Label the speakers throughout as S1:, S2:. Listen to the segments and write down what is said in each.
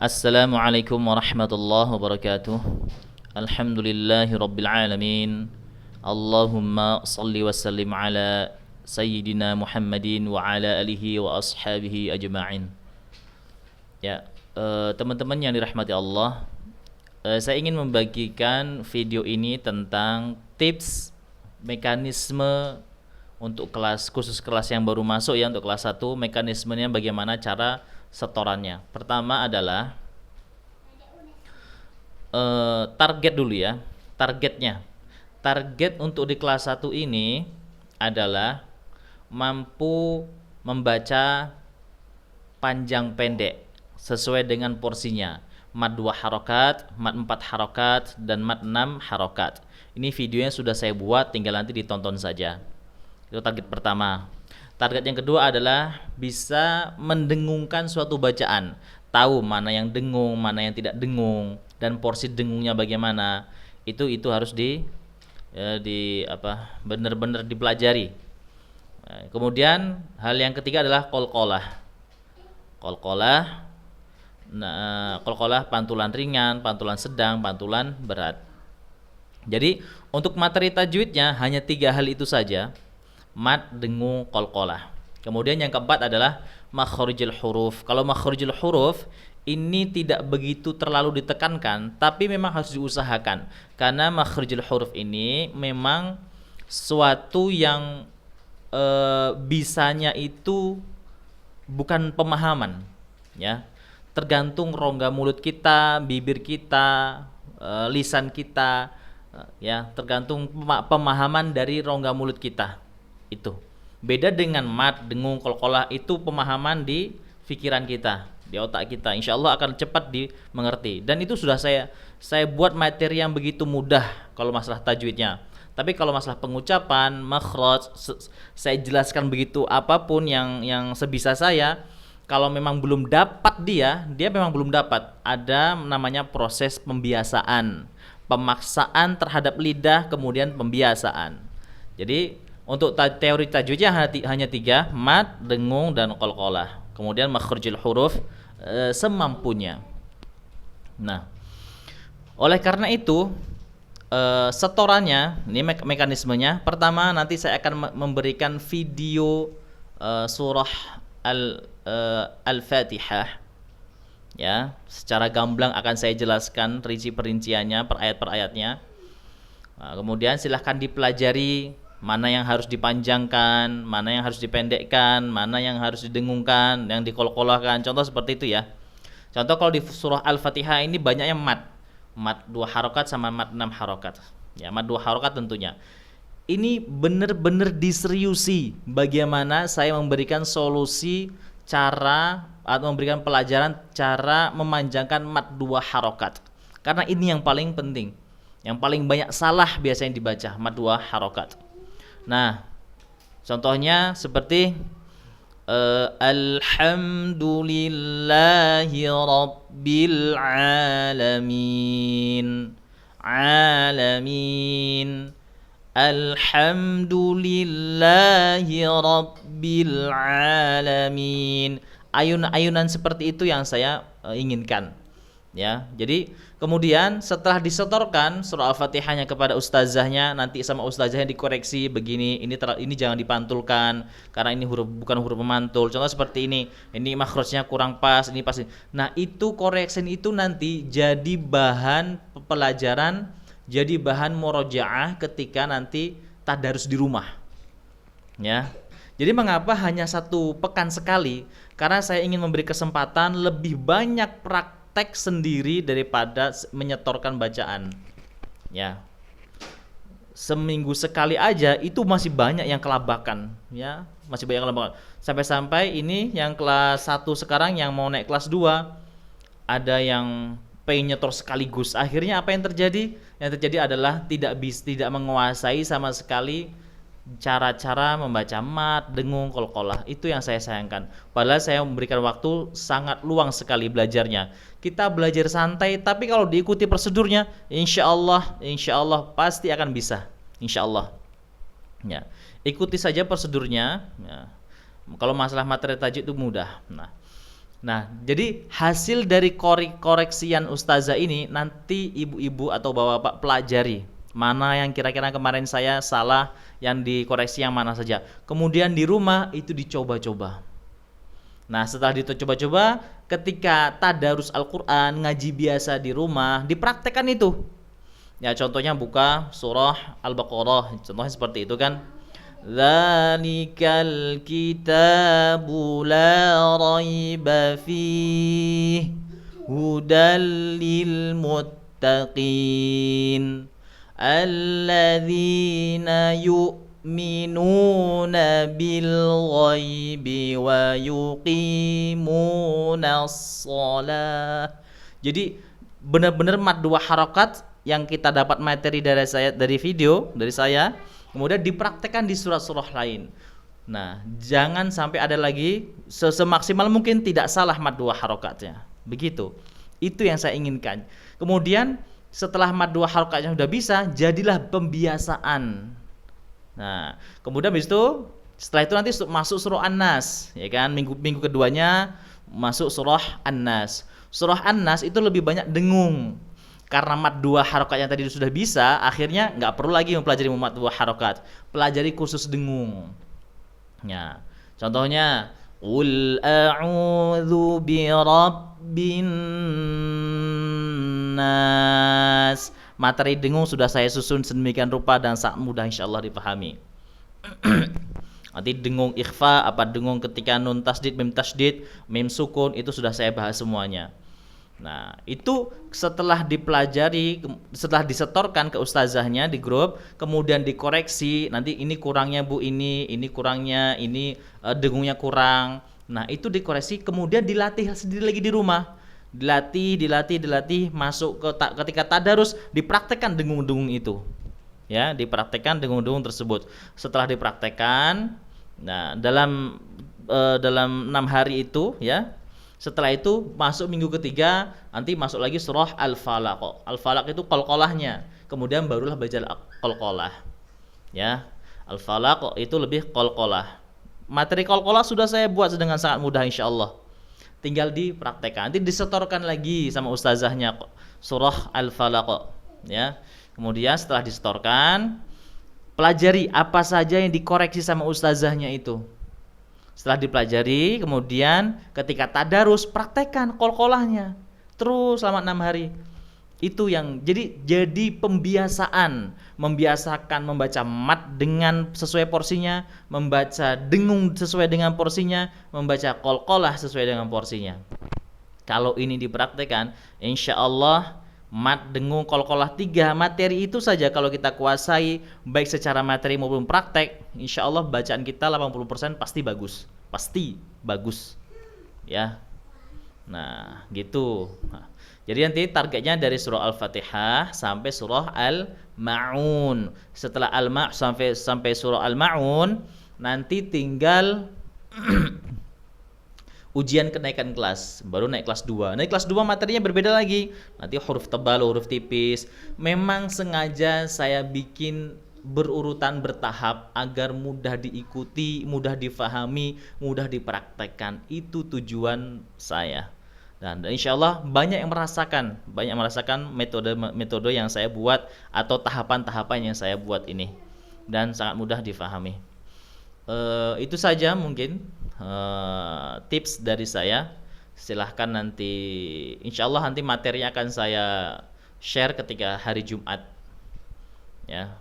S1: Assalamualaikum warahmatullahi wabarakatuh. Alhamdulillahi rabbil alamin. Allahumma salli wa sallim ala Sayyidina Muhammadin wa ala alihi wa ashabihi ajma'in. Ya, teman-teman yang dirahmati Allah, saya ingin membagikan video ini tentang tips mekanisme untuk kelas khusus, kelas yang baru masuk ya, untuk kelas 1, mekanismenya bagaimana cara setorannya. Pertama adalah target dulu ya. Target untuk di kelas 1 ini adalah mampu membaca panjang pendek sesuai dengan porsinya. Mad 2 harokat, mad 4 harokat, dan mad 6 harokat. Ini videonya sudah saya buat, tinggal nanti ditonton saja. Itu target pertama. Target yang kedua adalah bisa mendengungkan suatu bacaan, tahu mana yang dengung, mana yang tidak dengung, dan porsi dengungnya bagaimana. Itu harus benar-benar dipelajari. Kemudian hal yang ketiga adalah qalqalah. Qalqalah pantulan ringan, pantulan sedang, pantulan berat. Jadi untuk materi tajwidnya hanya 3 hal itu saja: mad, dengung, qalqalah. Kemudian yang keempat adalah makharijul huruf. Kalau makharijul huruf ini tidak begitu terlalu ditekankan, tapi memang harus diusahakan, karena makharijul huruf ini memang suatu yang bisanya itu bukan pemahaman ya, tergantung rongga mulut kita, bibir kita, lisan kita ya, tergantung pemahaman dari rongga mulut kita. Itu beda dengan mad, dengung, qalqalah, itu pemahaman di pikiran kita, di otak kita, insya Allah akan cepat dimengerti. Dan itu sudah saya buat materi yang begitu mudah kalau masalah tajwidnya. Tapi kalau masalah pengucapan, makhraj, saya jelaskan begitu apapun yang sebisa saya. Kalau memang belum dapat dia memang belum dapat. Ada namanya proses pembiasaan, pemaksaan terhadap lidah, kemudian pembiasaan. Jadi untuk teori tajwidnya hanya 3, mad, dengung, dan qalqalah. Kemudian makharijul huruf semampunya. Nah, oleh karena itu setorannya, ini mekanismenya. Pertama, nanti saya akan memberikan video surah Al-Fatihah ya, secara gamblang akan saya jelaskan perinciannya per ayat per ayatnya. Nah, kemudian silahkan dipelajari mana yang harus dipanjangkan, mana yang harus dipendekkan, mana yang harus didengungkan, yang dikolkolahkan. Contoh seperti itu ya. Contoh kalau di surah Al-Fatihah ini banyaknya mad 2 harokat sama mad 6 harokat ya, mad 2 harokat tentunya. Ini benar-benar diseriusi bagaimana saya memberikan solusi cara atau memberikan pelajaran cara memanjangkan mad 2 harokat, karena ini yang paling penting, yang paling banyak salah biasanya dibaca mad 2 harokat. Nah, contohnya seperti Alhamdulillahi Rabbil Alamin. Alamin. Alhamdulillahi Rabbil Alamin. Ayun-ayunan seperti itu yang saya inginkan ya. Jadi kemudian setelah disetorkan surah Al-Fatihahnya kepada ustazahnya, nanti sama ustazahnya dikoreksi, begini, ini jangan dipantulkan karena ini bukan huruf pemantul. Contoh seperti ini makhrajnya kurang pas, ini pas. Nah, itu koreksi itu nanti jadi bahan pelajaran, jadi bahan murojaah ketika nanti tadarus di rumah ya. Jadi mengapa hanya 1 pekan sekali? Karena saya ingin memberi kesempatan lebih banyak praktek sendiri daripada menyetorkan bacaan ya. Seminggu sekali aja itu masih banyak yang kelabakan ya, masih banyak yang kelabakan. Sampai-sampai ini yang kelas 1 sekarang yang mau naik kelas 2 ada yang pengen nyetor sekaligus. Akhirnya apa yang terjadi? Yang terjadi adalah tidak menguasai sama sekali cara-cara membaca mad, dengung, qalqalah. Itu yang saya sayangkan. Padahal saya memberikan waktu sangat luang sekali belajarnya. Kita belajar santai, tapi kalau diikuti prosedurnya, insya Allah pasti akan bisa. Insya Allah. Ya, ikuti saja prosedurnya. Ya. Kalau masalah materi tajwid itu mudah. Nah, Nah, jadi hasil dari koreksian ustazah ini nanti ibu-ibu atau bapak-bapak pelajari mana yang kira-kira kemarin saya salah, yang dikoreksi yang mana saja. Kemudian di rumah itu dicoba-coba. Nah, setelah dicoba-coba, ketika tadarus Al-Qur'an, ngaji biasa di rumah, dipraktekkan itu. Ya, contohnya buka surah Al-Baqarah, contohnya seperti itu kan. Dzalikal kitabu la raiba fihi hudal lil muttaqin alladzina yu'minuna bil ghaibi wa yuqimunas shalah. Jadi benar-benar mad dua harakat yang kita dapat materi dari saya, kemudian dipraktekkan di surah-surah lain. Nah, jangan sampai ada lagi, semaksimal mungkin tidak salah mad dua harokatnya. Begitu. Itu yang saya inginkan. Kemudian setelah mad dua harokatnya sudah bisa, jadilah pembiasaan. Nah, kemudian habis itu, setelah itu nanti masuk surah An-Nas, ya kan? Minggu keduanya masuk surah An-Nas. Surah An-Nas itu lebih banyak dengung. Karena mad dua harokat yang tadi sudah bisa, akhirnya nggak perlu lagi mempelajari mad dua harokat, pelajari khusus dengung. Ya, contohnya, Qul a'udzu birabbin nas. Materi dengung sudah saya susun sedemikian rupa dan sangat mudah insyaallah dipahami. Nanti dengung ikhfa, apa dengung ketika nun tasdid, mim sukun, itu sudah saya bahas semuanya. Nah, itu setelah dipelajari, setelah disetorkan ke ustazahnya di grup, kemudian dikoreksi, nanti ini kurangnya Bu, ini kurangnya, ini dengungnya kurang. Nah, itu dikoreksi, kemudian dilatih sendiri lagi di rumah. Dilatih, masuk ketika tadarus, dipraktekkan dengung-dengung itu. Ya, dipraktekkan dengung-dengung tersebut. Setelah dipraktekkan, nah dalam 6 hari itu, ya. Setelah itu masuk minggu ketiga, nanti masuk lagi surah Al-Falaq. Al-Falaq itu qalqalahnya. Kemudian barulah baca qalqalah. Ya. Al-Falaq itu lebih qalqalah. Materi qalqalah sudah saya buat dengan sangat mudah insyaallah. Tinggal dipraktekkan. Nanti disetorkan lagi sama ustazahnya surah Al-Falaq, ya. Kemudian setelah disetorkan, pelajari apa saja yang dikoreksi sama ustazahnya itu. Setelah dipelajari, kemudian ketika tadarus, praktekkan qalqalahnya terus selama 6 hari. Itu yang jadi pembiasaan, membiasakan membaca mad dengan sesuai porsinya, membaca dengung sesuai dengan porsinya, membaca qalqalah sesuai dengan porsinya. Kalau ini dipraktekkan, insyaallah mad, dengung, qalqalah 3 materi itu saja kalau kita kuasai baik secara materi maupun praktek, insyaallah bacaan kita 80% pasti bagus ya. Nah, gitu. Jadi nanti targetnya dari surah Al-Fatihah sampai surah Al-Ma'un. Setelah sampai surah Al-Ma'un, nanti tinggal ujian kenaikan kelas, baru naik kelas 2. Naik kelas 2 materinya berbeda lagi. Nanti huruf tebal, huruf tipis. Memang sengaja saya bikin berurutan bertahap agar mudah diikuti, mudah difahami, mudah dipraktekkan. Itu tujuan saya. Dan insyaallah banyak yang merasakan metode yang saya buat atau tahapan-tahapan yang saya buat ini, dan sangat mudah difahami. Itu saja mungkin tips dari saya. Silahkan nanti, insyaallah nanti materi akan saya share ketika hari Jumat, ya.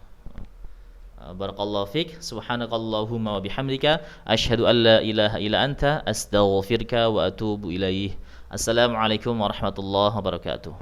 S1: Barakallahu fik. Subhanakallahumma wa bihamdika asyhadu an la ilaha illa anta astaghfiruka wa atubu ilaih. Assalamualaikum warahmatullahi wabarakatuh.